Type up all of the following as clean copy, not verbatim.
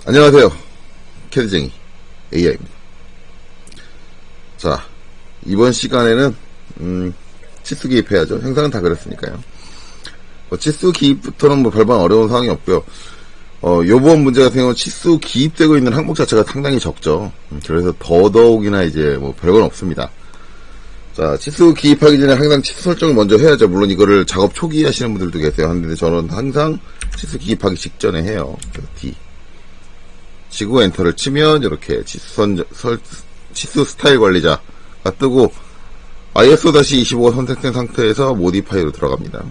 안녕하세요. 캐드쟁이 AI입니다. 자, 이번 시간에는 치수 기입해야죠. 행사는 다 그랬으니까요. 치수 기입부터는 별반 어려운 상황이 없고요. 요번 문제 같은 경우는 치수 기입되고 있는 항목 자체가 상당히 적죠. 그래서 더더욱이나 이제 별건 없습니다. 자, 치수 기입하기 전에 항상 치수 설정을 먼저 해야죠. 물론 이거를 작업 초기에 하시는 분들도 계세요. 근데 저는 항상 치수 기입하기 직전에 해요. D 치고 엔터를 치면 이렇게 치수 스타일 관리자가 뜨고 ISO-25가 선택된 상태에서 모디파이로 들어갑니다.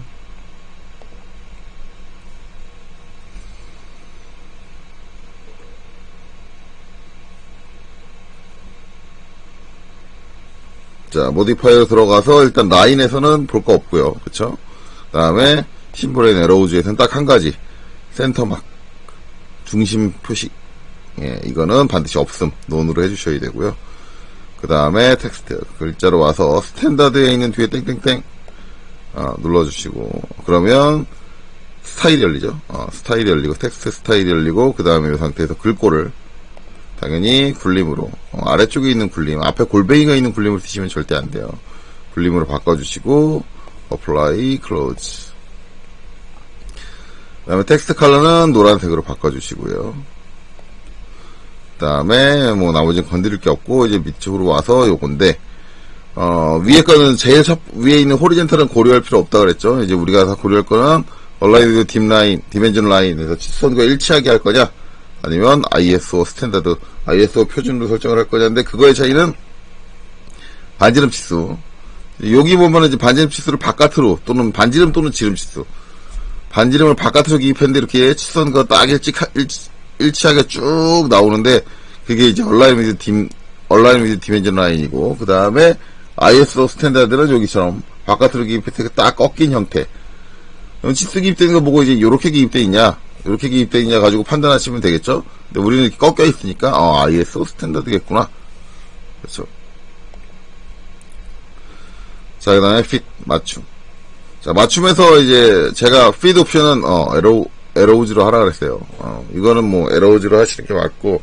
자, 모디파이로 들어가서 일단 라인에서는 볼 거 없고요. 그쵸? 그 다음에 심볼 앤 에러우즈에서는 딱 한 가지 센터막 중심 표시, 예, 이거는 반드시 없음 논으로 해주셔야 되고요. 그 다음에 텍스트 글자로 와서 스탠다드에 있는 뒤에 땡땡땡 눌러주시고, 그러면 스타일이 열리죠. 스타일이 열리고 텍스트 스타일이 열리고, 그 다음에 이 상태에서 글꼴을 당연히 굴림으로, 아래쪽에 있는 굴림, 앞에 골뱅이가 있는 굴림을 쓰시면 절대 안 돼요. 굴림으로 바꿔주시고 apply close. 그 다음에 텍스트 컬러는 노란색으로 바꿔주시고요. 그 다음에 나머지는 건드릴 게 없고, 이제 밑쪽으로 와서 요건데, 위에 거는 제일 위에 있는 호리젠탈은 고려할 필요 없다 그랬죠. 이제 우리가 다 고려할 거는 얼라인드 딥라인, 디멘전 라인에서 치수선과 일치하게 할 거냐, 아니면 ISO 스탠다드, ISO 표준으로 설정을 할 거냐인데, 그거의 차이는 반지름 치수. 여기 보면은 이제 반지름 치수를 바깥으로, 또는 반지름 또는 지름 치수. 반지름을 바깥으로 기입했는데 이렇게 치수선과 딱 일치하게 쭉 나오는데, 그게 이제 얼라인 위드 디멘전 라인이고, 그 다음에 ISO 스탠다드는 여기처럼 바깥으로 기입해서 딱 꺾인 형태. 그럼 치수 기입되는 거 보고 이제 요렇게 기입돼 있냐, 요렇게 기입돼 있냐 가지고 판단하시면 되겠죠. 근데 우리는 이렇게 꺾여 있으니까 ISO 스탠다드겠구나. 그렇죠. 자, 그 다음에 fit 맞춤. 자, 맞춤에서 이제 제가 feed 옵션은 에러우즈로 하라 그랬어요. 이거는 에러우즈로 하시는 게 맞고,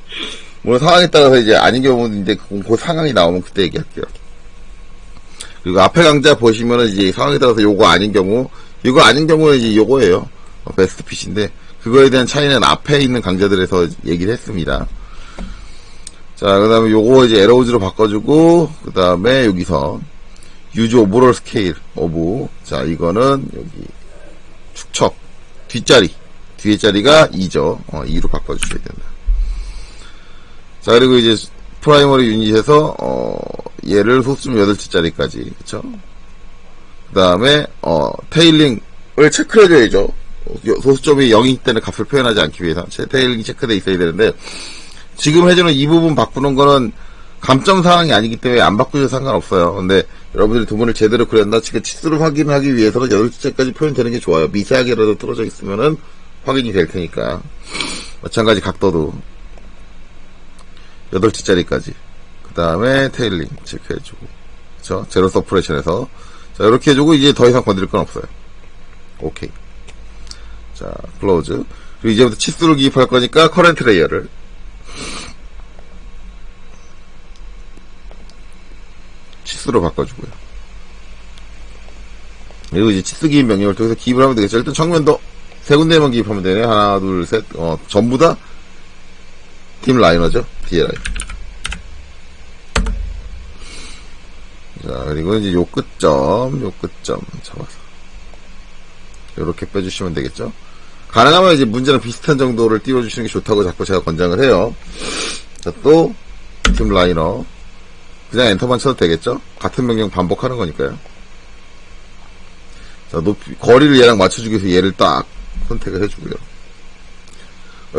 상황에 따라서 이제 아닌 경우는 이제 그 상황이 나오면 그때 얘기할게요. 그리고 앞에 강좌 보시면은 이제 상황에 따라서 요거 아닌 경우, 이거 아닌 경우는 이제 요거예요. 베스트 핏인데, 그거에 대한 차이는 앞에 있는 강좌들에서 얘기를 했습니다. 자, 그 다음에 요거 이제 에러우즈로 바꿔주고, 그 다음에 여기서 use overall scale of, 자, 이거는 여기 축척 뒷자리, 뒤에 자리가 2죠. 2로 바꿔주셔야 된다. 자, 그리고 이제 프라이머리 유닛에서 얘를 소수점 8자리까지, 그쵸? 그 다음에 테일링을 체크를 해줘야죠. 소수점이 0이기 때문에 값을 표현하지 않기 위해서 테일링이 체크되어 있어야 되는데, 지금 해주는 이 부분 바꾸는 거는 감점 사항이 아니기 때문에 안 바꾸셔도 상관없어요. 근데 여러분들이 도문을 제대로 그렸나, 지금 치수를 확인하기 위해서는 8자까지 표현되는 게 좋아요. 미세하게라도 떨어져 있으면은 확인이 될 테니까. 마찬가지 각도도 8자리까지. 그 다음에 테일링 체크해주고, 그쵸? 제로 서프레션에서. 자, 이렇게 해주고, 이제 더 이상 건드릴 건 없어요. 오케이. 자, 클로즈. 그리고 이제부터 치수를 기입할 거니까, 커렌트 레이어를. 치수로 바꿔주고요. 그리고 이제 치수 기입 명령을 통해서 기입을 하면 되겠죠. 일단 정면도 세 군데만 기입하면 되네. 하나, 둘, 셋. 전부 다 팀 라이너죠. DLI. 자, 그리고 이제 요 끝점 잡아서 요렇게 빼주시면 되겠죠. 가능하면 이제 문제랑 비슷한 정도를 띄워주시는 게 좋다고 자꾸 제가 권장을 해요. 자, 또 팀 라이너. 그냥 엔터만 쳐도 되겠죠? 같은 명령 반복하는 거니까요. 자, 높이, 거리를 얘랑 맞춰주기 위해서 얘를 딱 선택을 해주고요.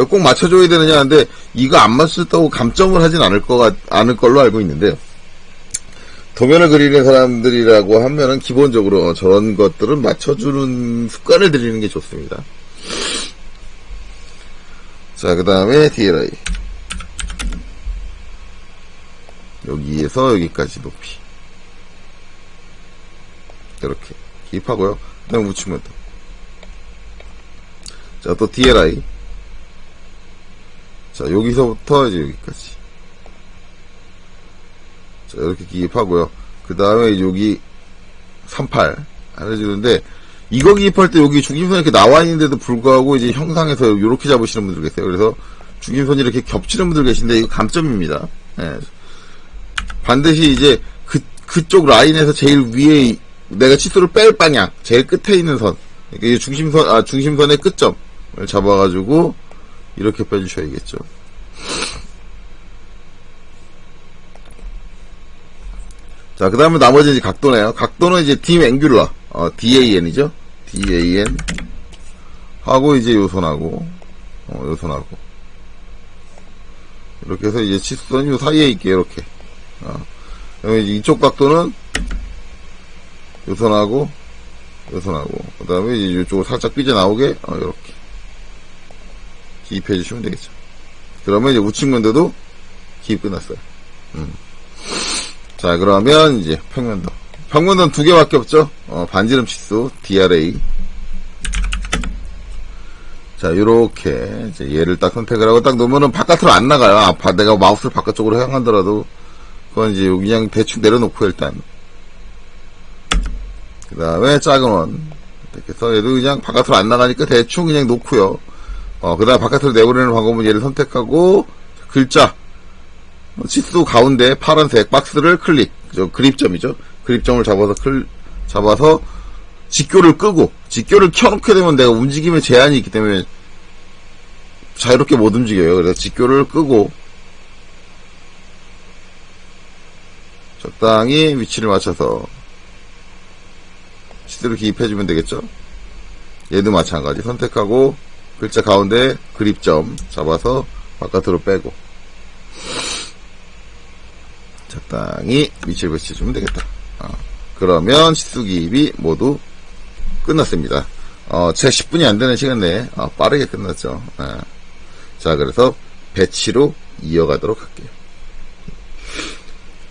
꼭 맞춰줘야 되느냐 하는데, 이거 안 맞췄다고 감점을 하진 않을 걸로 알고 있는데요. 도면을 그리는 사람들이라고 하면은 기본적으로 저런 것들은 맞춰주는 습관을 들이는 게 좋습니다. 자, 그 다음에 DLI. 여기에서 여기까지 높이. 이렇게 기입하고요. 그 다음에 붙이면 돼. 자, 또 DLI. 자, 여기서부터 이제 여기까지. 자, 이렇게 기입하고요. 그 다음에 여기 38 해주는데, 이거 기입할 때 여기 중심선이 이렇게 나와 있는데도 불구하고 이제 형상에서 이렇게 잡으시는 분들 계세요. 그래서 중심선이 이렇게 겹치는 분들 계신데, 이거 감점입니다. 예. 반드시 이제 그쪽 라인에서 제일 위에 내가 치수를 뺄 방향, 제일 끝에 있는 선, 그러니까 중심선의 끝점을 잡아가지고 이렇게 빼주셔야겠죠. 자, 그 다음에 나머지 이제 각도네요. 각도는 이제 dim angular, DAN이죠. DAN 하고 이제 요 선하고, 요 선하고 이렇게 해서 이제 치수선이 요 사이에 있게 이렇게. 그다음에 이쪽 각도는 요 선하고 요 선하고, 그 다음에 이제 이쪽으로 살짝 삐져나오게 이렇게 기입해 주시면 되겠죠. 그러면 이제 우측 면도도 기입 끝났어요. 자, 그러면 이제 평면도. 평면도는 두 개밖에 없죠. 반지름 치수 DRA. 자, 요렇게 이제 얘를 딱 선택을 하고 딱 놓으면은 바깥으로 안 나가요. 내가 마우스를 바깥쪽으로 향하더라도 그건 이제 그냥 대충 내려놓고 일단. 그 다음에 작은 원. 이렇게 해서 얘도 그냥 바깥으로 안 나가니까 대충 그냥 놓고요. 그 다음에 바깥으로 내보내는 방법은 얘를 선택하고, 글자. 치수 가운데 파란색 박스를 클릭. 그립점이죠. 그립점을 잡아서 직교를 끄고, 직교를 켜놓게 되면 내가 움직임에 제한이 있기 때문에 자유롭게 못 움직여요. 그래서 직교를 끄고, 적당히 위치를 맞춰서 치수를 기입해주면 되겠죠. 얘도 마찬가지. 선택하고 글자 가운데 그립점 잡아서 바깥으로 빼고 적당히 위치를 배치해주면 되겠다. 그러면 치수 기입이 모두 끝났습니다. 제 10분이 안 되는 시간 내에 빠르게 끝났죠. 자, 그래서 배치로 이어가도록 할게요.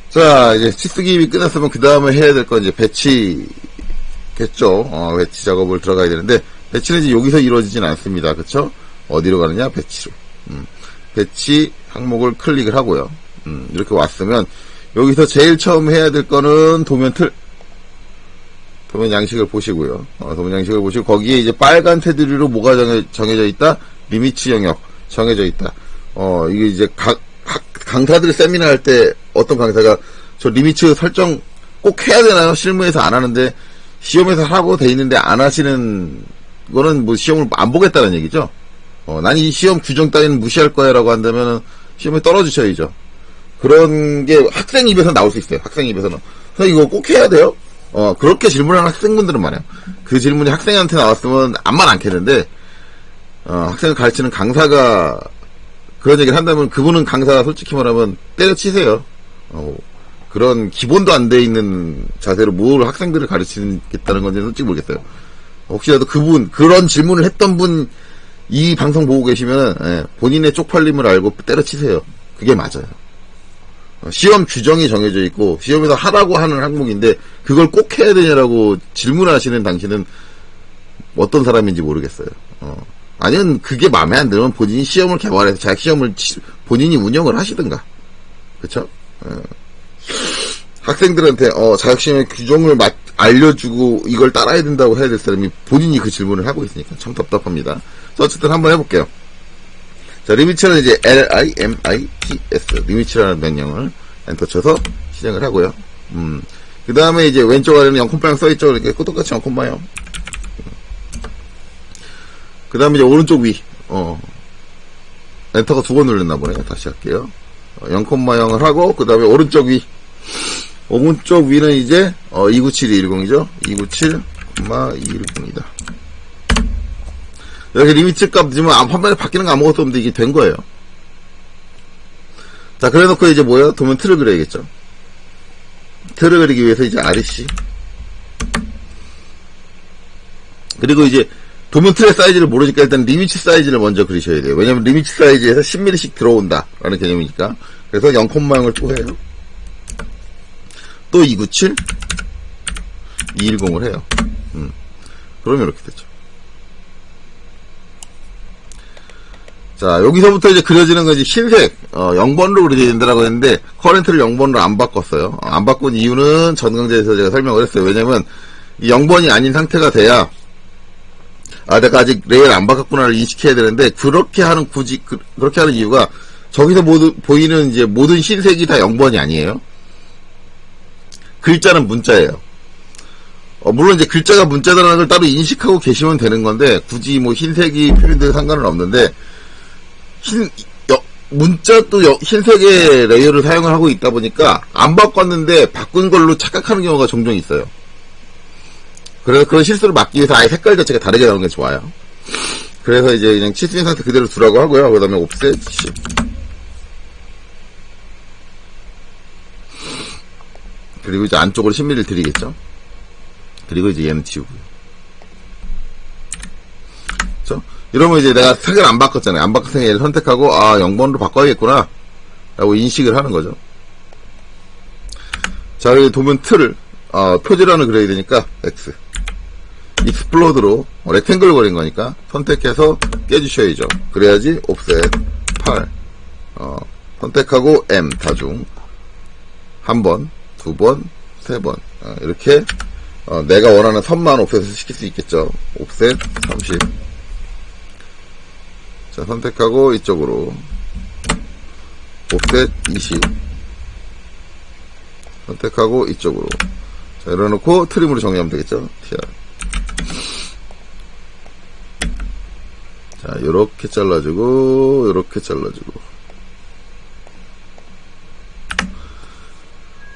자, 이제 치수 기입이 끝났으면 그 다음에 해야 될 건 이제 배치겠죠. 배치 작업을 들어가야 되는데, 배치는 이제 여기서 이루어지진 않습니다. 그쵸? 어디로 가느냐? 배치로. 배치 항목을 클릭을 하고요. 이렇게 왔으면, 여기서 제일 처음 해야 될 거는 도면 양식을 보시고요. 도면 양식을 보시고, 거기에 이제 빨간 테두리로 뭐가 정해져 있다? 리미트 영역 정해져 있다. 이게 이제 강사들 세미나 할 때 어떤 강사가 저 리미트 설정 꼭 해야 되나요? 실무에서 안 하는데 시험에서 하라고 돼 있는데 안 하시는 거는 뭐 시험을 안 보겠다는 얘기죠. 난 이 시험 규정 따위는 무시할 거야 라고 한다면은 시험에 떨어지셔야죠. 그런 게 학생 입에서 나올 수 있어요. 학생 입에서는. 그래서 이거 꼭 해야 돼요? 그렇게 질문하는 학생분들은 많아요. 그 질문이 학생한테 나왔으면 암만 않겠는데, 학생을 가르치는 강사가 그런 얘기를 한다면 그분은 강사가 솔직히 말하면 때려치세요. 그런 기본도 안 돼 있는 자세로 뭘 학생들을 가르치겠다는 건지 솔직히 모르겠어요. 혹시라도 그런 질문을 했던 분, 이 방송 보고 계시면 본인의 쪽팔림을 알고 때려치세요. 그게 맞아요. 시험 규정이 정해져 있고 시험에서 하라고 하는 항목인데 그걸 꼭 해야 되냐라고 질문하시는 당신은 어떤 사람인지 모르겠어요. 아니면 그게 마음에 안 들면 본인이 시험을 개발해서 자기 시험을 본인이 운영을 하시든가. 그쵸? 학생들한테 자격시험의 규정을 알려주고 이걸 따라야 된다고 해야 될 사람이 본인이 그 질문을 하고 있으니까 참 답답합니다. 어쨌든 한번 해볼게요. 자, 리미츠는 이제 LIMITS 리미츠라는 명령을 엔터 쳐서 실행을 하고요. 그 다음에 이제 왼쪽 아래는 0콤마형 써있죠. 이렇게 똑같이 0콤마형. 그 다음에 이제 오른쪽 위, 엔터가 2번 눌렸나 보네요. 다시 할게요. 0콤마형을 하고, 그 다음에 오른쪽 위는 이제, 297210이죠. 297,210이다. 여기 리미트 값 넣으면 화면에 바뀌는 거 아무것도 없는데 이게 된 거예요. 자, 그래 놓고 이제 뭐예요? 도면 틀을 그려야겠죠. 틀을 그리기 위해서 이제 REC. 그리고 이제 도면 틀의 사이즈를 모르니까 일단 리미트 사이즈를 먼저 그리셔야 돼요. 왜냐면 리미트 사이즈에서 10mm씩 들어온다 라는 개념이니까. 그래서 0콤마형을 또 해요. 또 297, 210을 해요. 그러면 이렇게 되죠. 자, 여기서부터 이제 그려지는 건 이제 흰색, 0번으로 그려져야 된다라고 했는데, 커렌트를 0번으로 안 바꿨어요. 안 바꾼 이유는 전 강좌에서 제가 설명을 했어요. 왜냐면, 이 0번이 아닌 상태가 돼야, 내가 아직 레이어를 안 바꿨구나를 인식해야 되는데, 그렇게 하는 이유가, 저기서 보이는 이제 모든 흰색이 다 0번이 아니에요. 글자는 문자예요. 물론 이제 글자가 문자다라는 걸 따로 인식하고 계시면 되는 건데, 굳이 뭐 흰색이 표현돼도 상관은 없는데, 문자도 흰색의 레이어를 사용을 하고 있다 보니까 안 바꿨는데 바꾼 걸로 착각하는 경우가 종종 있어요. 그래서 그런 실수를 막기 위해서 아예 색깔 자체가 다르게 나오는 게 좋아요. 그래서 이제 그냥 치수인 상태 그대로 두라고 하고요. 그 다음에 옵셋 10. 그리고 이제 안쪽으로 10mm를 드리겠죠. 그리고 이제 얘는 지우고요. 그렇죠? 이러면 이제 내가 색을 안 바꿨잖아요. 안 바꿨으니 얘를 선택하고 0번으로 바꿔야겠구나 라고 인식을 하는 거죠. 자, 그리고 도면 틀을 표지란을 그려야 되니까 X 익스플로드로 렉탱글 그린 거니까 선택해서 깨주셔야죠. 그래야지 옵셋 8 선택하고 M 다중 1번, 2번, 3번 이렇게 내가 원하는 선만 옵셋을 시킬 수 있겠죠. 옵셋 30. 자, 선택하고 이쪽으로 옵셋 20 선택하고 이쪽으로 자, 이래놓고 트림으로 정리하면 되겠죠. TR. 자, 요렇게 잘라주고 요렇게 잘라주고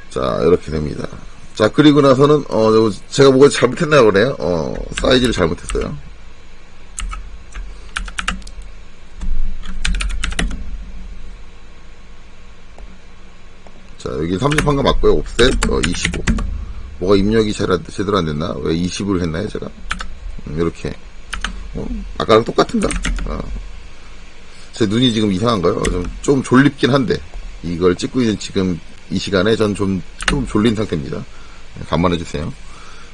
자, 이렇게 됩니다. 자, 그리고 나서는 제가 뭐가 잘못했나 그래요. 사이즈를 잘못했어요. 자, 여기 30한 거 맞고요. 옵셋 25. 뭐가 입력이 제대로 안 됐나? 왜 20을 했나요, 제가? 이렇게. 아까랑 똑같은가? 제 눈이 지금 이상한가요? 좀 졸립긴 한데, 이걸 찍고 있는 지금 이 시간에 전 좀 졸린 상태입니다. 감안해주세요.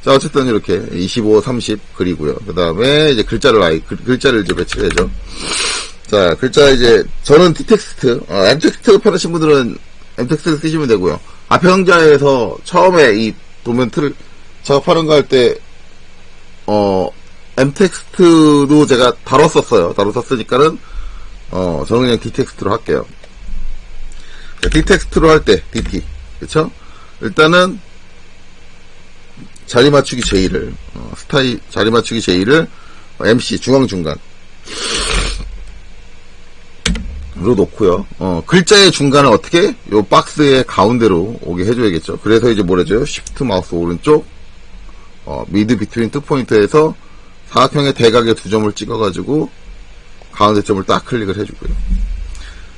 자, 어쨌든 이렇게 25, 30 그리고요. 그 다음에 이제 글자를 이제 배치해야죠. 자, 글자 이제, 저는 T텍스트, M텍스트 편하신 분들은 M텍스트를 쓰시면 되고요. 앞에 강좌에서 처음에 이 도면 틀을 작업하는 거 할 때, M텍스트도 제가 다뤘었으니까는, 저는 그냥 D텍스트로 할게요. 자, D텍스트로 할 때, DT. 그쵸? 일단은, 자리 맞추기 J를, 자리 맞추기 J를, MC, 중앙중간. 로 놓고요. 글자의 중간을 어떻게? 요 박스의 가운데로 오게 해줘야겠죠. 그래서 이제 뭘 해줘요? Shift 마우스 오른쪽, 미드 비트윈 2포인트에서 사각형의 대각의 2점을 찍어가지고, 가운데 점을 딱 클릭을 해주고요.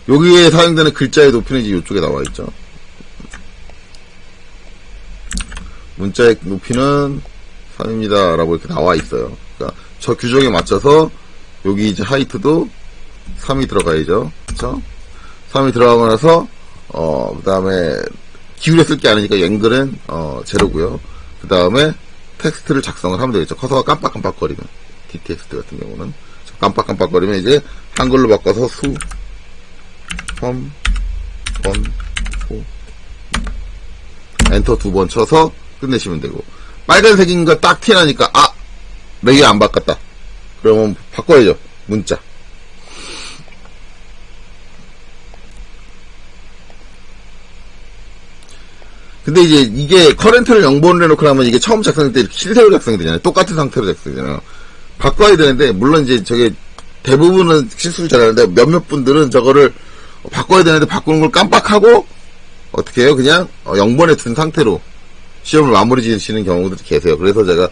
여기에 사용되는 글자의 높이는 이제 이쪽에 나와있죠. 문자의 높이는 3입니다. 라고 이렇게 나와있어요. 그러니까 저 규정에 맞춰서, 여기 이제 하이트도 3이 들어가야죠. 그쵸? 3이 들어가고 나서, 그 다음에, 기울여 쓸 게 아니니까 앵글은, 제로고요. 그 다음에, 텍스트를 작성을 하면 되겠죠. 커서가 깜빡깜빡거리면. D텍스트 같은 경우는. 깜빡깜빡거리면 이제, 한글로 바꿔서 수, 펌, 번, 호, 엔터 2번 쳐서 끝내시면 되고. 빨간색인 거 딱 티나니까, 레이어 안 바꿨다. 그러면 바꿔야죠. 문자. 근데 이제 이게 커렌트를 0번으로 해놓고 나면 이게 처음 작성할 때 이렇게 흰색으로 작성이 되잖아요. 똑같은 상태로 작성이 되잖아요. 바꿔야 되는데, 물론 이제 저게 대부분은 실수를 잘하는데 몇몇 분들은 저거를 바꿔야 되는데 바꾸는 걸 깜빡하고 어떻게 해요? 그냥 0번에 둔 상태로 시험을 마무리 지으시는 경우들이 계세요. 그래서 제가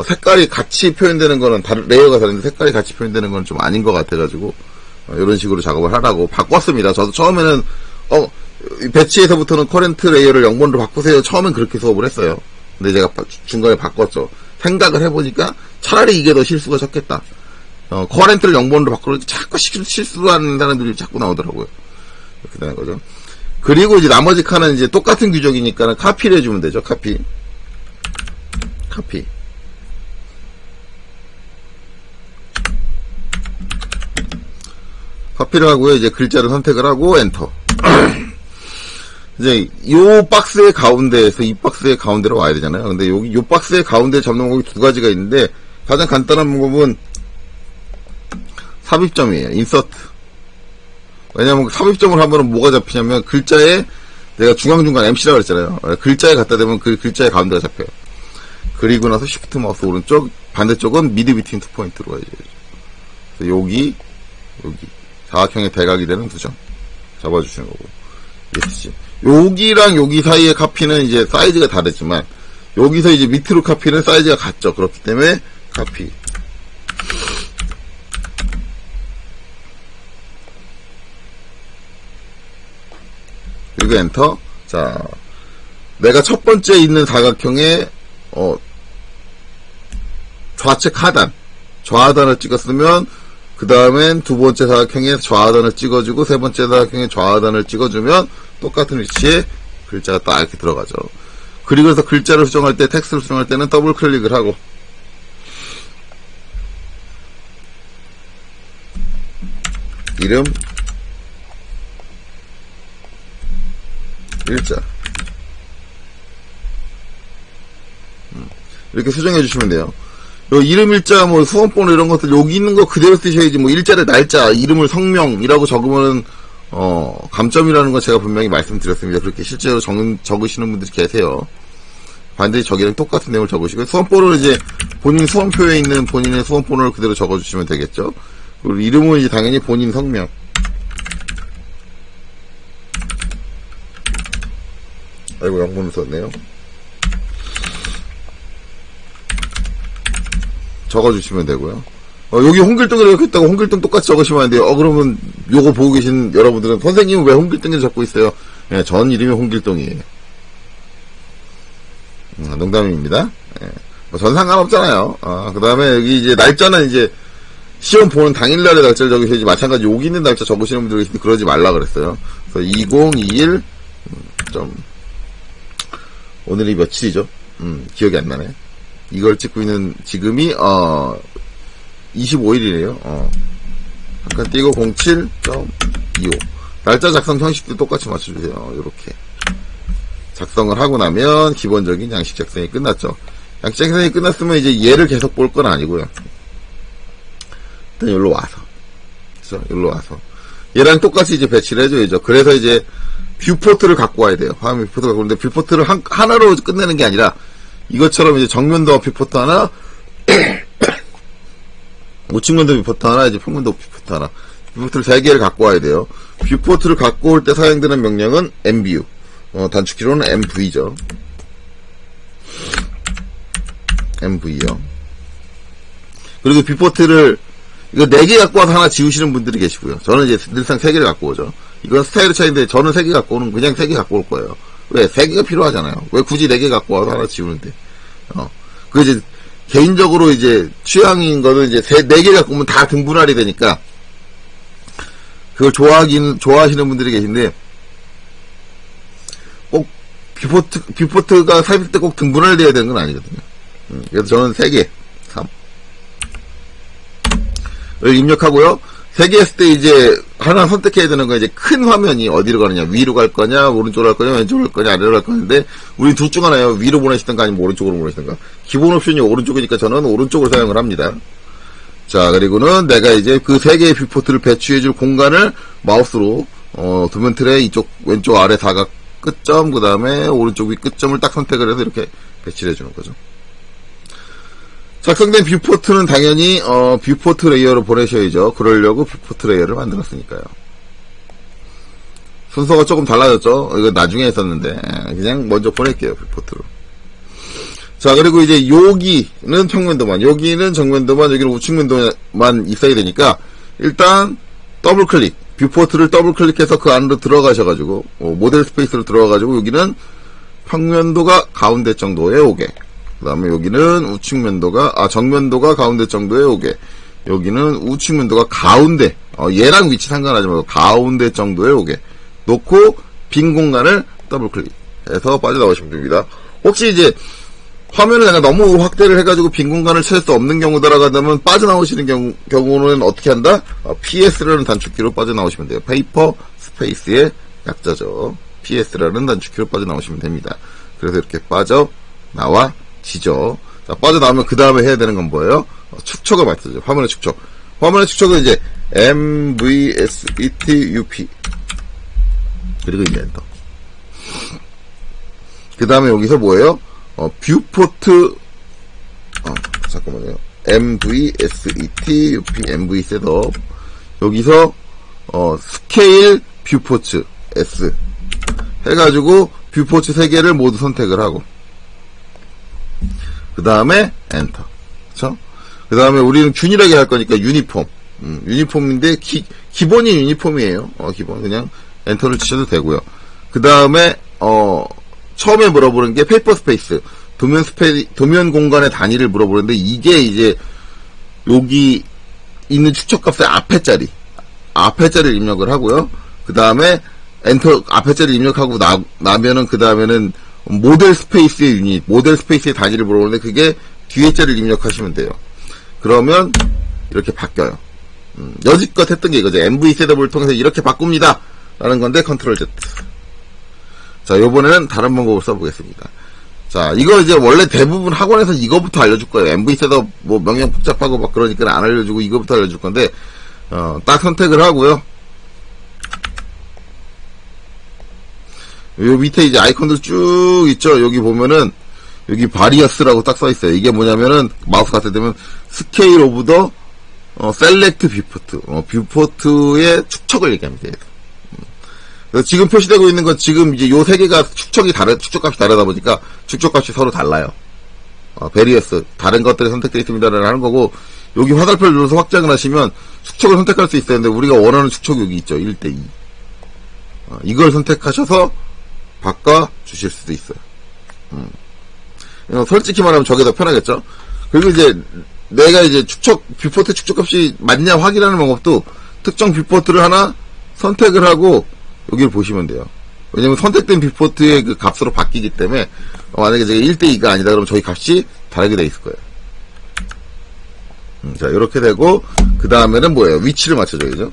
색깔이 같이 표현되는 거는 레이어가 다른데 색깔이 같이 표현되는 건 좀 아닌 것 같아가지고 이런 식으로 작업을 하라고 바꿨습니다. 저도 처음에는 배치에서부터는 커렌트 레이어를 0번으로 바꾸세요. 처음엔 그렇게 수업을 했어요. 근데 제가 중간에 바꿨죠. 생각을 해보니까 차라리 이게 더 실수가 적겠다. 커렌트를 0번으로 바꾸니까 자꾸 실수하는 사람들이 자꾸 나오더라고요. 이렇게 되는 거죠. 그리고 이제 나머지 칸은 이제 똑같은 규정이니까 카피를 해주면 되죠. 카피. 카피를 하고요. 이제 글자를 선택을 하고 엔터. 이제 요 박스의 가운데에서 이 박스의 가운데로 와야 되잖아요. 근데 여기 요 박스의 가운데 잡는 방법이 두 가지가 있는데 가장 간단한 방법은 삽입점이에요. 인서트. 왜냐면 삽입점을 하면 뭐가 잡히냐면 글자에 내가 중앙중간 MC라고 그랬잖아요. 글자에 갖다 대면 그 글자의 가운데가 잡혀요. 그리고 나서 시프트 마우스 오른쪽, 반대쪽은 미드 비트윈 투 포인트로 가야죠. 그래서 여기 사각형의 대각이 되는 두 점 잡아주시는 거고. ESC. 여기랑 여기 사이의 카피는 이제 사이즈가 다르지만 여기서 이제 밑으로 카피는 사이즈가 같죠. 그렇기 때문에 카피. 그리고 엔터. 자, 내가 첫 번째 있는 사각형에 좌측 하단, 좌하단을 찍었으면 그 다음엔 두 번째 사각형에 좌하단을 찍어주고 세 번째 사각형에 좌하단을 찍어주면 똑같은 위치에 글자가 딱 이렇게 들어가죠. 그리고 그래서 글자를 수정할 때, 텍스트를 수정할 때는 더블 클릭을 하고 이름, 일자 이렇게 수정해 주시면 돼요. 이름, 일자, 뭐 수험번호 이런 것들 여기 있는 거 그대로 쓰셔야지. 뭐 일자를 날짜, 이름을 성명이라고 적으면은 감점이라는 거 제가 분명히 말씀드렸습니다. 그렇게 실제로 적으시는 분들이 계세요. 반드시 저기랑 똑같은 내용을 적으시고 수험번호를 이제 본인 수험표에 있는 본인의 수험번호를 그대로 적어주시면 되겠죠. 그리고 이름은 이제 당연히 본인 성명. 아이고 영문을 썼네요. 적어주시면 되고요. 여기 홍길동이라고 이렇게 했다고 홍길동 똑같이 적으시면 안 돼요. 그러면 요거 보고 계신 여러분들은 선생님은 왜 홍길동을 적고 있어요? 네, 전 이름이 홍길동이에요. 농담입니다. 네. 전 상관없잖아요. 그 다음에 여기 이제 날짜는 이제 시험 보는 당일날의 날짜를 적으셔야지 마찬가지 여기 있는 날짜 적으시는 분들이 있으니 그러지 말라 그랬어요. 그래서 2021 오늘이 며칠이죠? 기억이 안 나네. 이걸 찍고 있는 지금이 25일이네요. 잠깐 띄고 07.25 날짜 작성 형식도 똑같이 맞춰주세요. 이렇게 작성을 하고 나면 기본적인 양식 작성이 끝났죠. 양식 작성이 끝났으면 이제 얘를 계속 볼 건 아니고요. 일단 여기로 와서, 그렇죠? 여기로 와서 얘랑 똑같이 이제 배치를 해줘야죠. 그래서 이제 뷰포트를 갖고 와야 돼요. 화면 뷰포트 갖고 오는데 뷰포트를 하나로 끝내는 게 아니라 이것처럼 이제 정면도 뷰포트 하나, 우측면도 뷰포트 하나, 이제 평면도 뷰포트 하나. 뷰포트를 3개를 갖고 와야 돼요. 뷰포트를 갖고 올 때 사용되는 명령은 mview. 단축키로는 mv죠. mv요. 그리고 뷰포트를, 이거 4개 갖고 와서 하나 지우시는 분들이 계시고요. 저는 이제 늘상 3개를 갖고 오죠. 이건 스타일의 차이인데 저는 3개 갖고 오는 그냥 3개 갖고 올 거예요. 왜? 3개가 필요하잖아요. 왜 굳이 4개 갖고 와서 하나 지우는데. 그 이제 개인적으로 이제 취향인 거는 이제 4개 갖고 오면 다 등분할이 되니까 그걸 좋아하시는 분들이 계신데 꼭 뷰포트가 삽입 때 꼭 등분할 돼야 되는 건 아니거든요. 그래서 저는 3개, 3을 입력하고요. 3개 했을 때 이제 하나 선택해야 되는 건 이제 큰 화면이 어디로 가느냐, 위로 갈 거냐, 오른쪽으로 갈 거냐, 왼쪽으로 갈 거냐, 아래로 갈 거냐인데 우리 둘 중 하나예요. 위로 보내시든가 아니면 오른쪽으로 보내시든가. 기본 옵션이 오른쪽이니까 저는 오른쪽을 사용을 합니다. 자, 그리고는 내가 이제 그 3개의 뷰포트를 배치해줄 공간을 마우스로 도면 틀의 이쪽 왼쪽 아래 사각 끝점, 그 다음에 오른쪽 위 끝점을 딱 선택을 해서 이렇게 배치를 해주는 거죠. 작성된 뷰포트는 당연히 뷰포트 레이어로 보내셔야죠. 그러려고 뷰포트 레이어를 만들었으니까요. 순서가 조금 달라졌죠. 이거 나중에 했었는데 그냥 먼저 보낼게요. 뷰포트로. 자, 그리고 이제 여기는 평면도만, 여기는 정면도만, 여기는 우측면도만 있어야 되니까 일단 더블 클릭, 뷰포트를 더블 클릭해서 그 안으로 들어가셔가지고 모델 스페이스로 들어가가지고 여기는 평면도가 가운데 정도에 오게, 그 다음에 여기는 우측면도가 정면도가 가운데 정도에 오게, 여기는 우측면도가 가운데, 얘랑 위치 상관하지 말고 가운데 정도에 오게 놓고 빈 공간을 더블 클릭해서 빠져나오시면 됩니다. 혹시 이제 화면을 내가 너무 확대를 해가지고 빈 공간을 찾을 수 없는 경우다라고 한다면 빠져나오시는 경우는 어떻게 한다? PS라는 단축키로 빠져나오시면 돼요. 페이퍼 스페이스의 약자죠. PS라는 단축키로 빠져나오시면 됩니다. 그래서 이렇게 빠져나와지죠. 자, 빠져나오면 그 다음에 해야 되는 건 뭐예요? 축척을 맞춰죠. 화면의 축척. 화면의 축척은 이제 MVSETUP. 그리고 이제 엔터. 그 다음에 여기서 뭐예요? 뷰포트, 잠깐만요. MVSETUP, MV 셋업. 여기서, 스케일 뷰포츠 S. 해가지고, 뷰포츠 3개를 모두 선택을 하고. 그 다음에, 엔터. 그쵸? 그 다음에 우리는 균일하게 할 거니까 유니폼. 유니폼인데, 기본이 유니폼이에요. 기본. 그냥, 엔터를 치셔도 되고요. 그 다음에, 처음에 물어보는 게 페이퍼 스페이스. 도면 공간의 단위를 물어보는데, 이게 이제, 여기 있는 축척값의 앞에 자리를 입력을 하고요. 그 다음에, 엔터, 앞에 자리를 입력하고 나면은, 그 다음에는, 모델 스페이스의 유닛, 모델 스페이스의 단위를 물어보는데, 그게 뒤에 자리를 입력하시면 돼요. 그러면, 이렇게 바뀌어요. 여지껏 했던 게 이거죠. MV 셋업을 통해서 이렇게 바꿉니다. 라는 건데, 컨트롤 Z. 자, 요번에는 다른 방법을 써보겠습니다. 자, 이거 이제 원래 대부분 학원에서 이거부터 알려줄 거예요. MV 셋업, 뭐, 명령 복잡하고 막 그러니까 안 알려주고 이거부터 알려줄 건데, 딱 선택을 하고요. 요 밑에 이제 아이콘들 쭉 있죠. 여기 보면은, 여기 바리어스라고 딱 써있어요. 이게 뭐냐면은, 마우스 갖다 대면, 스케일 오브 더, 셀렉트 뷰포트. 뷰포트의 축척을 얘기합니다. 지금 표시되고 있는 건 지금 이제 요 3개가 축척값이 다르다 보니까 축척값이 서로 달라요. 베리어스, 다른 것들이 선택되어 있습니다라는 하는 거고, 여기 화살표를 눌러서 확장을 하시면 축척을 선택할 수 있었는데, 우리가 원하는 축척이 여기 있죠. 1대2. 이걸 선택하셔서 바꿔주실 수도 있어요. 솔직히 말하면 저게 더 편하겠죠? 그리고 이제 내가 이제 뷰포트 축척값이 맞냐 확인하는 방법도 특정 뷰포트를 하나 선택을 하고 여기를 보시면 돼요. 왜냐면 선택된 뷰포트의 그 값으로 바뀌기 때문에 만약에 제가 1대2가 아니다 그러면 저희 값이 다르게 돼 있을 거예요. 자, 이렇게 되고 그 다음에는 뭐예요? 위치를 맞춰줘야죠.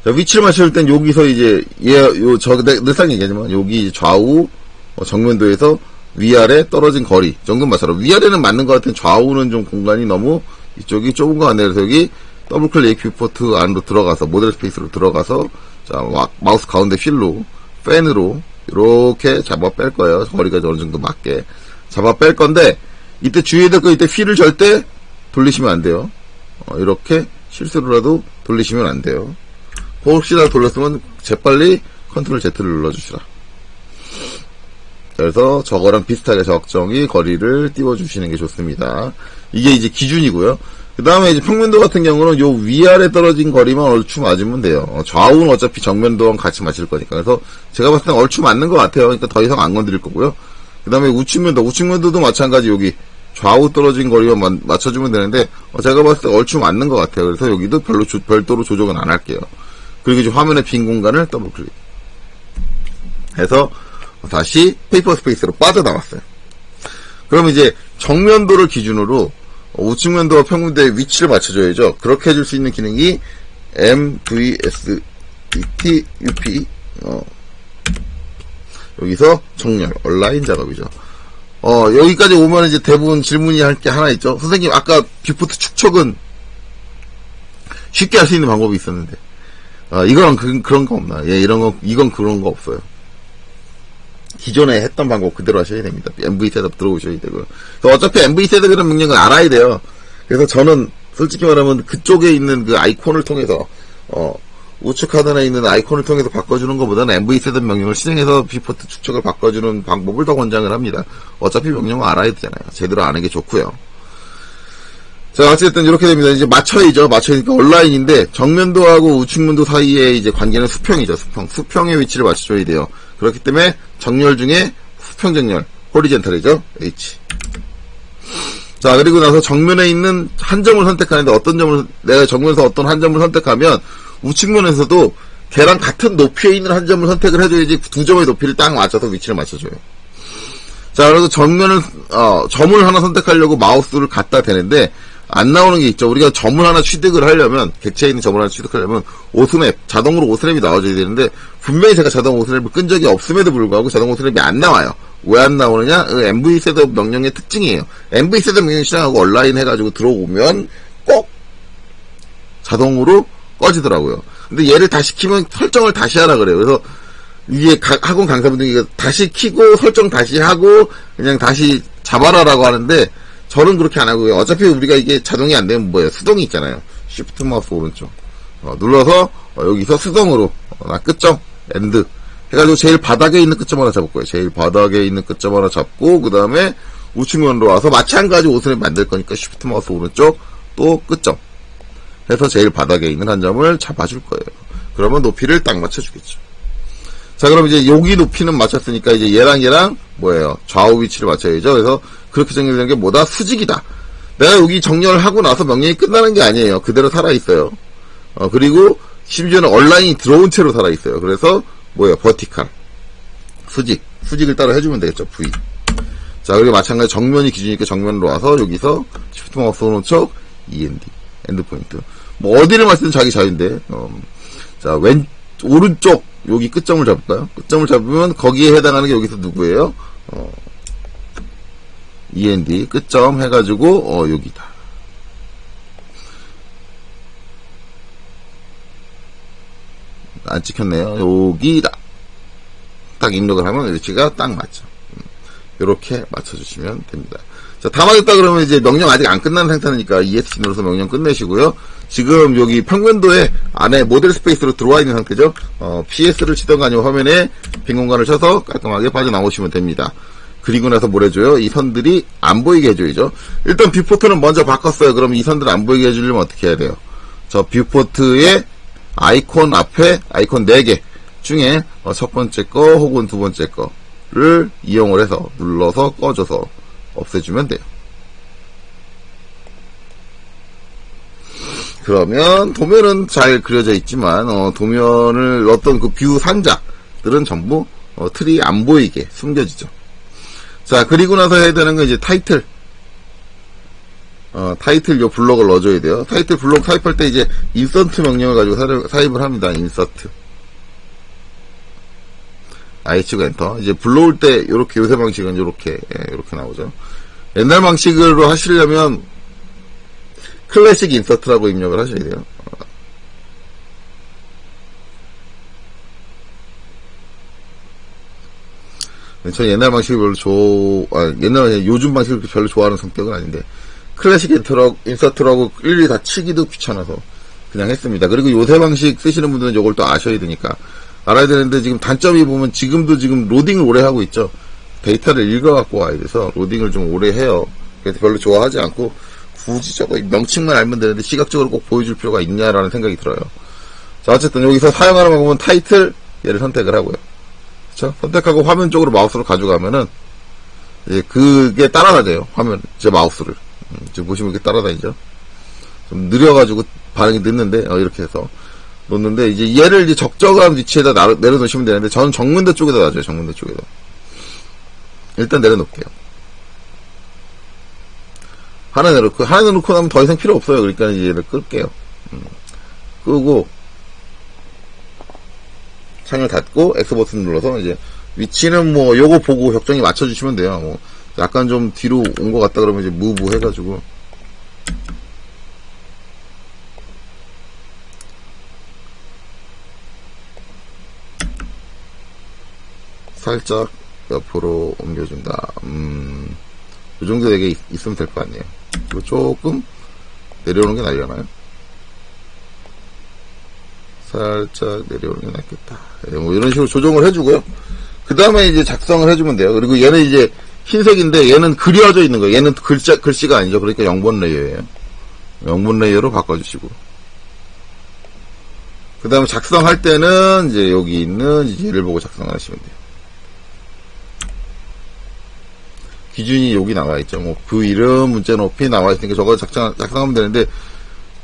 자, 위치를 맞출 땐 여기서 이제 늘상 얘기하지만 여기 좌우 정면도에서 위아래 떨어진 거리 정도 맞춰라. 위아래는 맞는 것 같은 좌우는 좀 공간이 너무 이쪽이 좁은 것 같네요. 그래서 여기 더블 클릭 뷰포트 안으로 들어가서 모델 스페이스로 들어가서 자, 마우스 가운데 휠로 펜으로 이렇게 잡아 뺄 거예요. 거리가 어느 정도 맞게 잡아 뺄 건데, 이때 주의해야 될 거, 이때 휠을 절대 돌리시면 안 돼요. 이렇게 실수로라도 돌리시면 안 돼요. 혹시나 돌렸으면 재빨리 컨트롤 Z를 눌러주시라. 그래서 저거랑 비슷하게 적정히 거리를 띄워주시는 게 좋습니다. 이게 이제 기준이고요. 그 다음에 이제 평면도 같은 경우는 요 위아래 떨어진 거리만 얼추 맞으면 돼요. 좌우는 어차피 정면도랑 같이 맞을 거니까. 그래서 제가 봤을 땐 얼추 맞는 것 같아요. 그러니까 더 이상 안 건드릴 거고요. 그 다음에 우측면도도 마찬가지 여기 좌우 떨어진 거리만 맞춰주면 되는데, 제가 봤을 때 얼추 맞는 것 같아요. 그래서 여기도 별도로 조정은 안 할게요. 그리고 이제 화면의 빈 공간을 더블 클릭 해서 다시 페이퍼 스페이스로 빠져나왔어요. 그럼 이제 정면도를 기준으로 우측면도와 평면도의 위치를 맞춰줘야죠. 그렇게 해줄 수 있는 기능이 MVSETUP, 여기서 정렬, 온라인 작업이죠. 여기까지 오면 이제 대부분 질문이 할 게 하나 있죠. 선생님, 아까 뷰포트 축척은 쉽게 할 수 있는 방법이 있었는데, 이거랑 그런 거 없나? 예, 이건 그런 거 없어요. 기존에 했던 방법 그대로 하셔야 됩니다. MV 셋업 들어오셔야 되고요. 어차피 MV 셋업이라는 명령을 알아야 돼요. 그래서 저는 솔직히 말하면 그쪽에 있는 그 아이콘을 통해서, 우측 하단에 있는 아이콘을 통해서 바꿔주는 것보다는 MV 셋업 명령을 실행해서 뷰포트 축척을 바꿔주는 방법을 더 권장을 합니다. 어차피 명령을 알아야 되잖아요. 제대로 아는 게 좋고요. 자, 어쨌든 이렇게 됩니다. 이제 맞춰야죠. 맞춰니까 온라인인데, 정면도하고 우측면도 사이에 이제 관계는 수평이죠. 수평의 위치를 맞춰줘야 돼요. 그렇기 때문에 정렬 중에 수평 정렬, 호리젠탈이죠. H. 자, 그리고 나서 정면에 있는 한 점을 선택하는데, 내가 정면에서 어떤 한 점을 선택하면 우측면에서도 걔랑 같은 높이에 있는 한 점을 선택을 해줘야지 두 점의 높이를 딱 맞춰서 위치를 맞춰줘요. 자, 그래서 점을 하나 선택하려고 마우스를 갖다 대는데, 안 나오는 게 있죠. 우리가 점을 하나 취득을 하려면, 객체에 있는 점을 하나 취득하려면, 오스냅, 자동으로 오스냅이 나와줘야 되는데, 분명히 제가 자동 오스냅을 끈 적이 없음에도 불구하고 자동 오스냅이 안 나와요. 왜 안 나오느냐? MV 셋업 명령의 특징이에요. MV 셋업 명령 실행하고 온라인 해가지고 들어오면 꼭 자동으로 꺼지더라고요. 근데 얘를 다시 키면 설정을 다시 하라 그래요. 그래서 이게 학원 강사분들이 다시 키고 설정 다시 하고 그냥 다시 잡아라라고 하는데 저는 그렇게 안 하고요. 어차피 우리가 이게 자동이 안 되면 뭐예요? 수동이 있잖아요. 쉬프트 마우스 오른쪽 눌러서 여기서 수동으로 끝점 엔드 해가지고 제일 바닥에 있는 끝점 하나 잡을 거예요. 제일 바닥에 있는 끝점 하나 잡고 그 다음에 우측면으로 와서 마찬가지 옷을 만들 거니까 쉬프트 마우스 오른쪽 또 끝점 해서 제일 바닥에 있는 한 점을 잡아줄 거예요. 그러면 높이를 딱 맞춰주겠죠. 자, 그럼 이제 여기 높이는 맞췄으니까 이제 얘랑 뭐예요? 좌우 위치를 맞춰야죠. 그래서 그렇게 정렬되는 게 뭐다? 수직이다. 내가 여기 정렬을 하고 나서 명령이 끝나는 게 아니에요. 그대로 살아있어요. 그리고 심지어는 온라인이 들어온 채로 살아있어요. 그래서 뭐예요? 버티칼. 수직을 따라 해주면 되겠죠. V. 자, 그리고 마찬가지 정면이 기준이니까 정면으로 와서 여기서 시프트 마우스 오른쪽 END. 엔드포인트. 뭐 어디를 맞든 자기 자유인데. 자, 오른쪽 여기 끝점을 잡을까요? 끝점을 잡으면 거기에 해당하는 게 여기서 누구예요? END 끝점 해가지고 여기다. 안 찍혔네요. 여기다. 딱 입력을 하면 위치가 딱 맞죠. 이렇게 맞춰주시면 됩니다. 자, 다 맞았다 그러면 이제 명령 아직 안 끝난 상태니까 ESC 눌러서 명령 끝내시고요. 지금 여기 평면도에 안에 모델 스페이스로 들어와 있는 상태죠. PS를 치던가 아니면 화면에 빈 공간을 쳐서 깔끔하게 빠져나오시면 됩니다. 그리고 나서 뭘 해줘요? 이 선들이 안 보이게 해줘야죠. 일단 뷰포트는 먼저 바꿨어요. 그럼 이 선들을 안 보이게 해주려면 어떻게 해야 돼요? 저 뷰포트의 아이콘 앞에 아이콘 4개 중에 첫 번째 거 혹은 두 번째 거를 이용을 해서 눌러서 꺼줘서 없애주면 돼요. 그러면 도면은 잘 그려져 있지만 도면을 어떤 그 뷰 상자들은 전부 틀이 안 보이게 숨겨지죠. 자, 그리고 나서 해야 되는 건 이제 타이틀. 타이틀 요 블럭을 넣어줘야 돼요. 타이틀 블럭 타입할 때 이제 인서트 명령을 가지고 사입을 합니다. 인서트. H가 엔터. 이제 불러올 때 요렇게 요새 방식은 요렇게 나오죠. 옛날 방식으로 하시려면 클래식 인서트라고 입력을 하셔야 돼요. 전 옛날 방식을 옛날 요즘 방식을 별로 좋아하는 성격은 아닌데 클래식 인서트라고 일일이 다 치기도 귀찮아서 그냥 했습니다. 그리고 요새 방식 쓰시는 분들은 요걸 또 아셔야 되니까 알아야 되는데 지금 단점이 보면 지금 로딩을 오래 하고 있죠. 데이터를 읽어갖고 와야 돼서 로딩을 좀 오래 해요. 그래서 별로 좋아하지 않고 굳이 저거 명칭만 알면 되는데 시각적으로 꼭 보여줄 필요가 있냐라는 생각이 들어요. 자, 어쨌든 여기서 사용하는 방법은 타이틀 얘를 선택을 하고요. 그쵸? 선택하고 화면 쪽으로 마우스를 가져가면은 이제 그게 따라다녀요. 화면 제 마우스를 지금 보시면 이렇게 따라다니죠. 좀 느려가지고 반응이 늦는데 이렇게 해서 놓는데 이제 얘를 이제 적정한 위치에다 내려놓으시면 되는데 저는 정문대 쪽에다 놔줘요. 정문대 쪽에다 일단 내려놓을게요. 하나 내놓고 나면 더 이상 필요 없어요. 그러니까 이제 얘를 끌게요. 끄고 창을 닫고 X 버튼 눌러서 이제 위치는 뭐 요거 보고 적정히 맞춰주시면 돼요. 뭐 약간 좀 뒤로 온 것 같다 그러면 이제 무브 해가지고 살짝 옆으로 옮겨준다. 이 정도 되게 있으면 될 것 같네요. 그리고 조금 내려오는 게 나으려나요? 살짝 내려오는 게 낫겠다. 네, 뭐 이런 식으로 조정을 해주고요. 그 다음에 이제 작성을 해주면 돼요. 그리고 얘는 이제 흰색인데 얘는 그려져 있는 거예요. 얘는 글씨가 아니죠. 그러니까 0번 레이어예요. 0번 레이어로 바꿔주시고. 그 다음에 작성할 때는 이제 여기 있는 이제 얘를 보고 작성하시면 돼요. 기준이 여기 나와 있죠. 뭐 그 이름, 문자 높이 나와 있으니까 저거 작성하면 되는데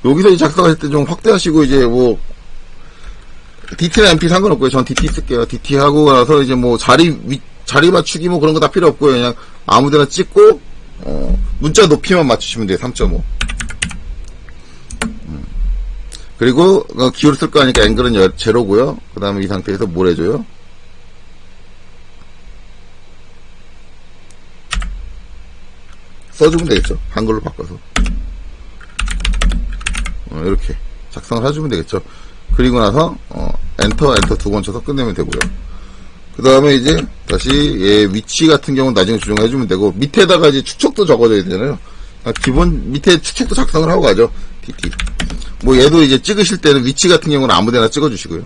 여기서 이제 작성하실 때 좀 확대하시고 이제 뭐 DT나 MP 상관없고요. 전 DT 쓸게요. DT 하고 나서 이제 뭐 자리 맞추기 뭐 그런 거 다 필요 없고요. 그냥 아무 데나 찍고, 문자 높이만 맞추시면 돼요. 3.5. 그리고, 기호를 쓸 거 아니까 앵글은 제로고요. 그 다음에 이 상태에서 뭘 해줘요? 써주면 되겠죠. 한글로 바꿔서. 이렇게 작성을 해주면 되겠죠. 그리고 나서 엔터 두 번 쳐서 끝내면 되고요. 그 다음에 이제 다시 얘 위치 같은 경우는 나중에 조정해주면 되고, 밑에다가 이제 추측도 적어줘야 되잖아요. 기본 밑에 추측도 작성을 하고 가죠. TT. 뭐 얘도 이제 찍으실 때는 위치 같은 경우는 아무데나 찍어주시고요.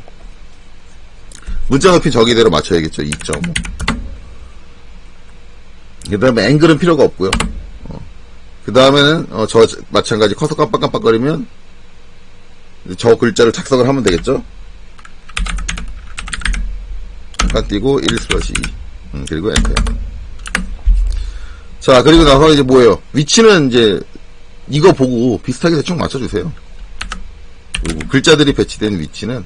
문자 높이 저기대로 맞춰야겠죠. 2.5. 그 다음에 앵글은 필요가 없고요. 그 다음에는 저 마찬가지 커서 깜빡깜빡거리면 저 글자를 작성을 하면 되겠죠. 잠깐 띄고 1/2 그리고 엔터. 자, 그리고 나서 이제 뭐예요? 위치는 이제 이거 보고 비슷하게 대충 맞춰주세요. 그리고 글자들이 배치된 위치는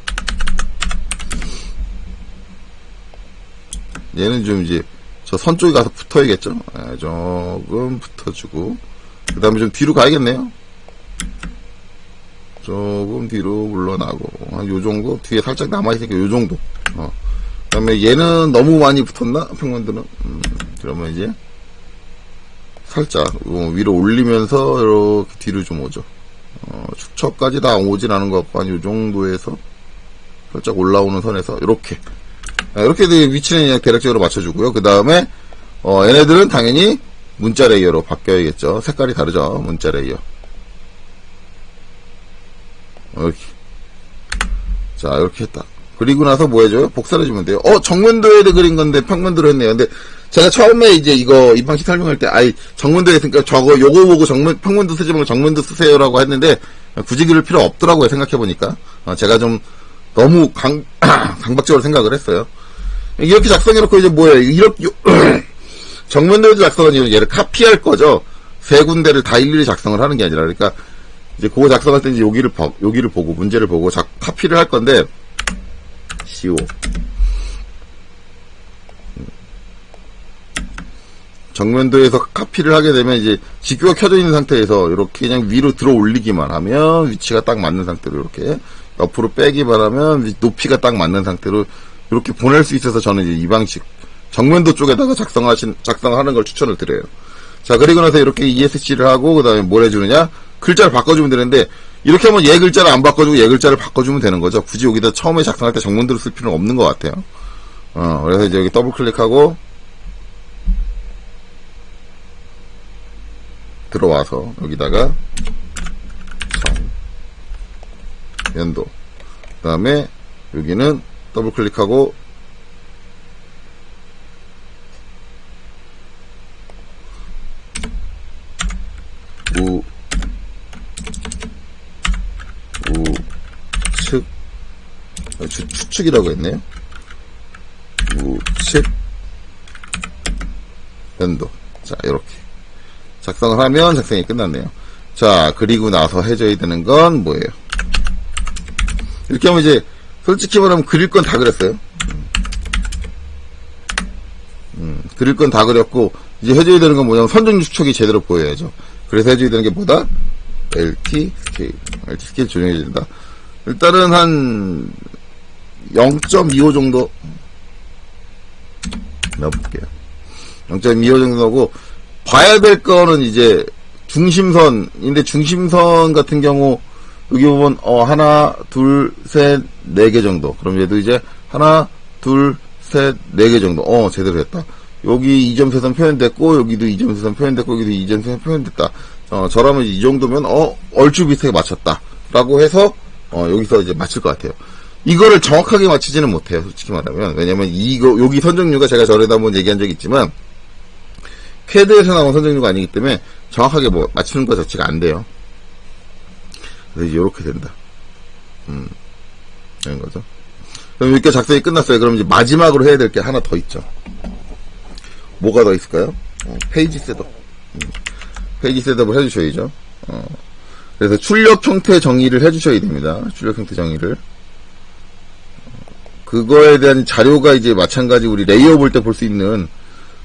얘는 좀 이제 저 선 쪽에 가서 붙어야겠죠. 조금 붙어주고, 그 다음에 좀 뒤로 가야겠네요. 조금 뒤로 물러나고, 한 요 정도? 뒤에 살짝 남아있으니까 요 정도. 그 다음에 얘는 너무 많이 붙었나? 평면들은. 그러면 이제, 살짝, 위로 올리면서, 이렇게 뒤로 좀 오죠. 축척까지 다 오진 않은 것 같고, 한 요 정도에서, 살짝 올라오는 선에서, 이렇게. 이렇게 위치는 그냥 대략적으로 맞춰주고요. 그 다음에, 얘네들은 당연히 문자 레이어로 바뀌어야겠죠. 색깔이 다르죠. 문자 레이어. 이렇게. 자, 이렇게 했다. 그리고 나서 뭐 해줘요? 복사를 해주면 돼요. 정면도에 그린 건데 평면도로 했네요. 근데 제가 처음에 이제 이거 이 방식 설명할 때, 정면도에 했으니까 요거 보고 평면도 쓰지 말고 정면도 쓰세요라고 했는데, 굳이 그럴 필요 없더라고요. 생각해보니까. 제가 좀 너무 강박적으로 생각을 했어요. 이렇게 작성해놓고 이제 뭐예요? 이렇게, 정면도에도 작성은 얘를 카피할 거죠. 세 군데를 다 일일이 작성을 하는 게 아니라. 그러니까, 이제 그거 작성할 때 이제 여기를 보고, 문제를 보고, 카피를 할 건데, CO. 정면도에서 카피를 하게 되면 이제 직교가 켜져 있는 상태에서 이렇게 그냥 위로 들어 올리기만 하면 위치가 딱 맞는 상태로 이렇게 옆으로 빼기만 하면 높이가 딱 맞는 상태로 이렇게 보낼 수 있어서 저는 이제 이 방식 정면도 쪽에다가 작성하는 걸 추천을 드려요. 자, 그리고 나서 이렇게 ESC를 하고 그 다음에 뭘 해주느냐? 글자를 바꿔주면 되는데 이렇게 하면 얘 글자를 안 바꿔주고 얘 글자를 바꿔주면 되는 거죠. 굳이 여기다 처음에 작성할 때 정면도를 쓸 필요는 없는 것 같아요. 그래서 이제 여기 더블 클릭하고 들어와서 여기다가 연도, 그 다음에 여기는 더블 클릭하고 우측 추측이라고 했네요. 우측 연도. 자, 이렇게 작성을 하면 작성이 끝났네요. 자, 그리고 나서 해줘야 되는 건 뭐예요? 이렇게 하면 이제 솔직히 말하면 그릴 건 다 그렸어요. 그릴 건 다 그렸고 이제 해줘야 되는 건 뭐냐면 선정 축척이 제대로 보여야죠. 그래서 해줘야 되는 게 뭐다? LT 스케일 조정해야 된다. 일단은 한 0.25 정도 넣어볼게요. 0.25 정도 넣고 봐야 될 거는 이제 중심선인데 중심선 같은 경우 여기 보면 하나 둘 셋 네 개 정도. 그럼 얘도 이제 하나 둘 셋 네 개 정도. 제대로 됐다. 여기 2점세선 표현됐고 여기도 2점세선 표현됐고 여기도 2점세선 표현됐다. 저라면 이 정도면 얼추 비슷하게 맞췄다 라고 해서 여기서 이제 맞출 것 같아요. 이거를 정확하게 맞추지는 못해요. 솔직히 말하면. 왜냐면 여기 선정류가 제가 전에도 한번 얘기한 적이 있지만 캐드에서 나온 선정류가 아니기 때문에 정확하게 뭐 맞추는 것 자체가 안 돼요. 그래서 이제 이렇게 된다. 이런 거죠. 그럼 이렇게 작성이 끝났어요. 그럼 이제 마지막으로 해야 될 게 하나 더 있죠. 뭐가 더 있을까요? 페이지 셋업. 페이지 셋업을 해주셔야죠. 그래서 출력 형태 정의를 해주셔야 됩니다. 출력 형태 정의를. 그거에 대한 자료가 이제 마찬가지 우리 레이어 볼 때 볼 수 있는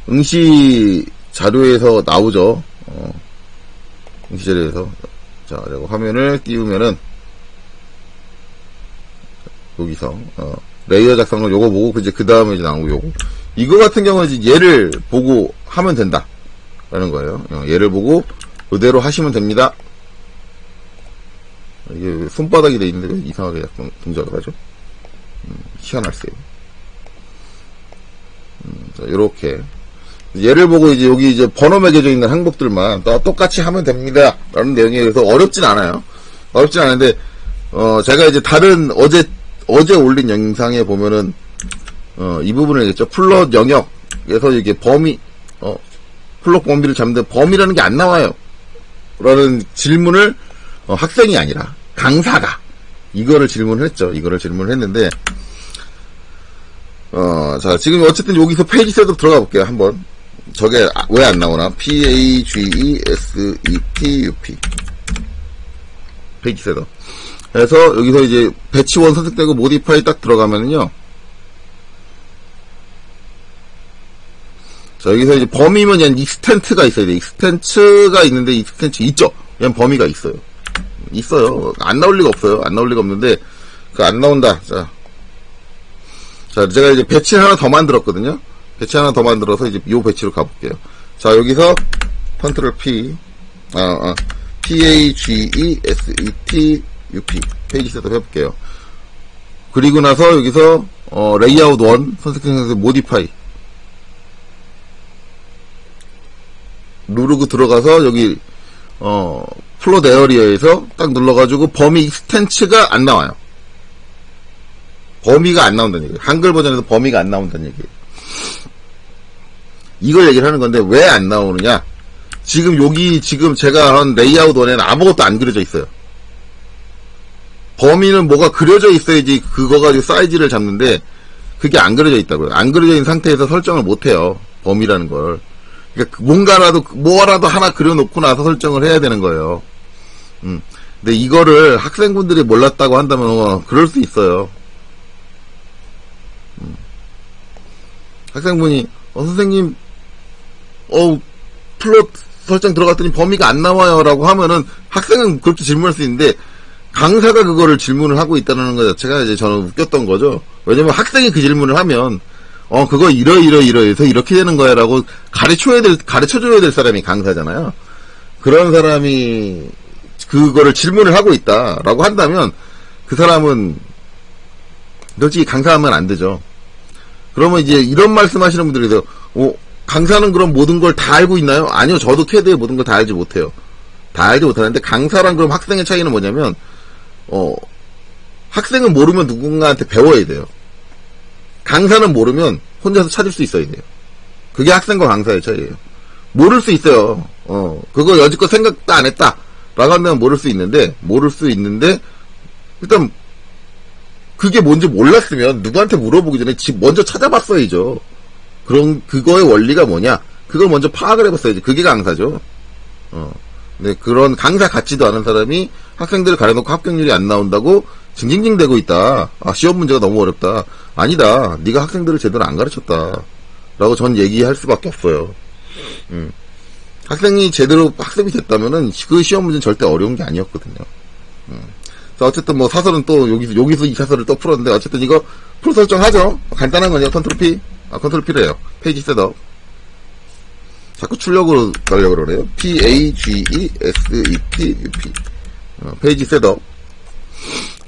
응시 자료에서 나오죠. 응시 자료에서. 자, 그리고 화면을 띄우면은, 여기서, 레이어 작성을 요거 보고, 이제 그 다음에 이제 나오고 요거. 이거 같은 경우는 이제 얘를 보고 하면 된다. 라는 거예요. 얘를 보고 그대로 하시면 됩니다. 이게 손바닥이 돼 있는데 왜 이상하게 약간 동작을 하죠? 희한할세요. 자, 요렇게. 얘를 보고 이제 여기 이제 번호 매겨져 있는 항목들만 똑같이 하면 됩니다. 라는 내용이에요. 그래서 어렵진 않아요. 어렵진 않은데, 제가 이제 다른 어제 올린 영상에 보면은, 이 부분을 얘기했죠. 플롯 영역에서 이게 범위, 플롯 범위를 잡는데 범위라는 게 안 나와요. 라는 질문을, 학생이 아니라, 강사가, 이거를 질문을 했죠. 이거를 질문을 했는데, 자, 지금 어쨌든 여기서 페이지 셋업 들어가 볼게요. 한번. 저게 왜 안 나오나? PAGESETUP. 페이지 셋업. 그래서 여기서 이제 배치1 선택되고 모디파이 딱 들어가면은요. 자, 여기서 이제 범위면 얘는 익스텐트가 있어야 돼. 익스텐트가 있는데 익스텐트 있죠? 얘는 범위가 있어요. 있어요. 안 나올 리가 없어요. 안 나올 리가 없는데, 그 안 나온다. 자, 제가 이제 배치 하나 더 만들었거든요. 배치 하나 더 만들어서 이제 요 배치로 가볼게요. 자, 여기서 컨트롤 P, PAGESETUP 페이지 셋업 해볼게요. 그리고 나서 여기서 레이아웃 1 선택해서 모디파이 누르고 들어가서 여기 플롯 에어리어에서 딱 눌러가지고 범위 익스텐츠가 안 나와요. 범위가 안 나온다는 얘기예요. 한글 버전에서 범위가 안 나온다는 얘기예요. 이걸 얘기를 하는 건데 왜 안 나오느냐? 지금 제가 한 레이아웃 1에는 아무것도 안 그려져 있어요. 범위는 뭐가 그려져 있어야지 그거 가지고 사이즈를 잡는데 그게 안 그려져 있다고요. 안 그려져 있는 상태에서 설정을 못 해요. 범위라는 걸. 그러니까 뭐라도 하나 그려놓고 나서 설정을 해야 되는 거예요. 근데 이거를 학생분들이 몰랐다고 한다면 그럴 수 있어요. 학생분이 선생님 플롯 설정 들어갔더니 범위가 안 나와요 라고 하면은 학생은 그렇게 질문할 수 있는데 강사가 그거를 질문을 하고 있다는 것 자체가 이제 저는 웃겼던 거죠. 왜냐면 학생이 그 질문을 하면 그거 이러해서 이렇게 되는 거야 라고 가르쳐줘야 될 사람이 강사잖아요. 그런 사람이 그거를 질문을 하고 있다 라고 한다면 그 사람은 솔직히 강사하면 안 되죠. 그러면 이제 이런 말씀 하시는 분들이 강사는 그럼 모든 걸 다 알고 있나요? 아니요, 저도 캐드의 모든 걸 다 알지 못해요. 다 알지 못하는데 강사랑 그럼 학생의 차이는 뭐냐면 학생은 모르면 누군가한테 배워야 돼요. 강사는 모르면 혼자서 찾을 수 있어야 돼요. 그게 학생과 강사의 차이예요. 모를 수 있어요. 그거 여지껏 생각도 안 했다 라고 하면 모를 수 있는데 일단 그게 뭔지 몰랐으면 누구한테 물어보기 전에 먼저 찾아봤어야죠. 그거의 원리가 뭐냐? 그걸 먼저 파악을 해봤어야지. 그게 강사죠. 네, 그런 강사 같지도 않은 사람이 학생들을 가려놓고 합격률이 안 나온다고 징징징대고 있다. 시험 문제가 너무 어렵다. 아니다. 네가 학생들을 제대로 안 가르쳤다. 라고 전 얘기할 수밖에 없어요. 학생이 제대로 학습이 됐다면은 그 시험 문제는 절대 어려운 게 아니었거든요. 자, 어쨌든 뭐 사설은 또 여기서 이 사설을 또 풀었는데 어쨌든 이거 풀 설정하죠. 간단한 거죠. 컨트롤 P. 컨트롤 P래요. 페이지 셋업. 자꾸 출력으로 가려고 그러네요. PAGESETUP. 페이지 셋업.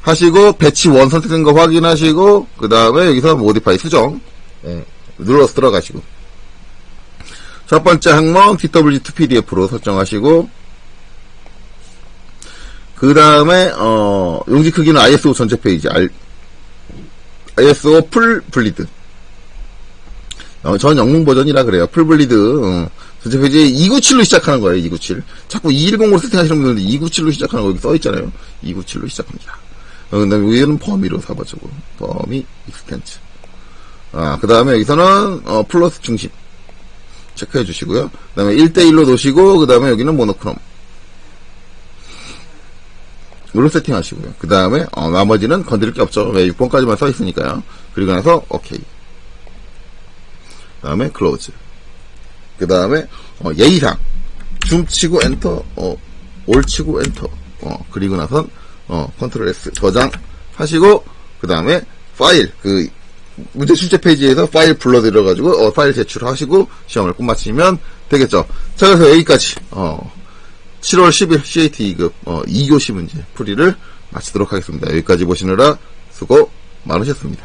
하시고, 배치 1 선택된 거 확인하시고, 그 다음에 여기서 모디파이 수정. 눌러서 들어가시고. 첫 번째 항목, TWG2PDF로 설정하시고, 그 다음에, 용지 크기는 ISO 전체 페이지, ISO 풀 블리드. 전 영문 버전이라 그래요. 풀블리드. 전체 페이지 297로 시작하는 거예요. 297. 자꾸 210으로 세팅하시는 분들은 297로 시작하는 거 여기 써있잖아요. 297로 시작합니다. 그 다음에 위에는 범위로 사바적으로. 범위, 익스텐트. 그 다음에 여기서는, 플러스 중심. 체크해 주시고요. 그 다음에 1대1로 놓으시고, 그 다음에 여기는 모노크롬. 물로 세팅하시고요. 그 다음에 나머지는 건드릴 게 없죠. 왜 6번까지만 써 있으니까요. 그리고 나서 오케이. 그 다음에 클로즈. 그 다음에 예의상 줌 치고 엔터, 올 치고 엔터. 그리고 나선 컨트롤 S 저장하시고 그 다음에 파일 문제 출제 페이지에서 파일 불러들여가지고 파일 제출하시고 시험을 끝마치면 되겠죠. 자, 그래서 여기까지 7월 10일 CAT 2급 2교시 문제 풀이를 마치도록 하겠습니다. 여기까지 보시느라 수고 많으셨습니다.